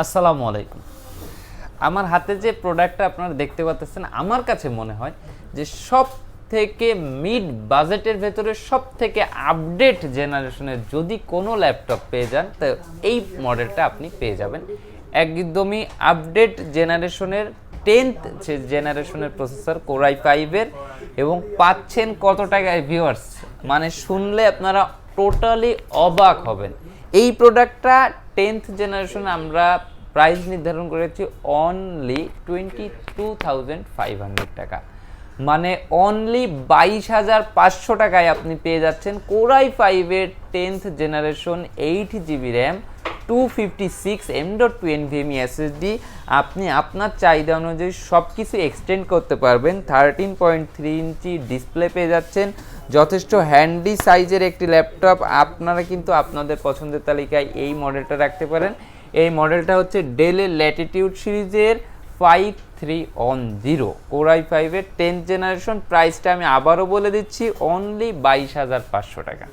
আসসালামু আলাইকুম। আমার হাতে যে প্রোডাক্টটা আপনারা দেখতে পাচ্ছেন, আমার কাছে মনে হয় যে সব থেকে মিড বাজেটের ভেতরে সব থেকে আপডেট জেনারেশনের যদি কোনো ল্যাপটপ পেয়ে যান, তো এই মডেলটা আপনি পেয়ে যাবেন। একদমই আপডেট জেনারেশনের 10th জেনারেশনের প্রসেসর কোর i5-এর, এবং পাচ্ছেন কত টাকায় ভিউয়ার্স, মানে শুনলে আপনারা টোটালি অবাক হবেন। এই প্রোডাক্টটা 10th জেনারেশন আমরা প্রাইস নির্ধারণ করেছি অনলি 22,500 টাকা, মানে অনলি 22,500 টাকায় আপনি পেয়ে যাচ্ছেন কোর i5-এর 10th generation 8GB RAM 256 M.2 NVMe SSD। আপনি আপনার চাহিদা অনুযায়ী সব কিছু এক্সটেন্ড করতে পারবেন। 13.3 ইঞ্চি ডিসপ্লে পেয়ে যাচ্ছেন, যথেষ্ট হ্যান্ডি সাইজের একটি ল্যাপটপ। আপনারা কিন্তু আপনাদের পছন্দের তালিকায় এই মডেলটা রাখতে পারেন। এই মডেলটা হচ্ছে ডেলের ল্যাটিটিউড সিরিজের 5310 কোর i5-এর 10th জেনারেশন। প্রাইসটা আমি আবারও বলে দিচ্ছি অনলি 22,500 টাকা।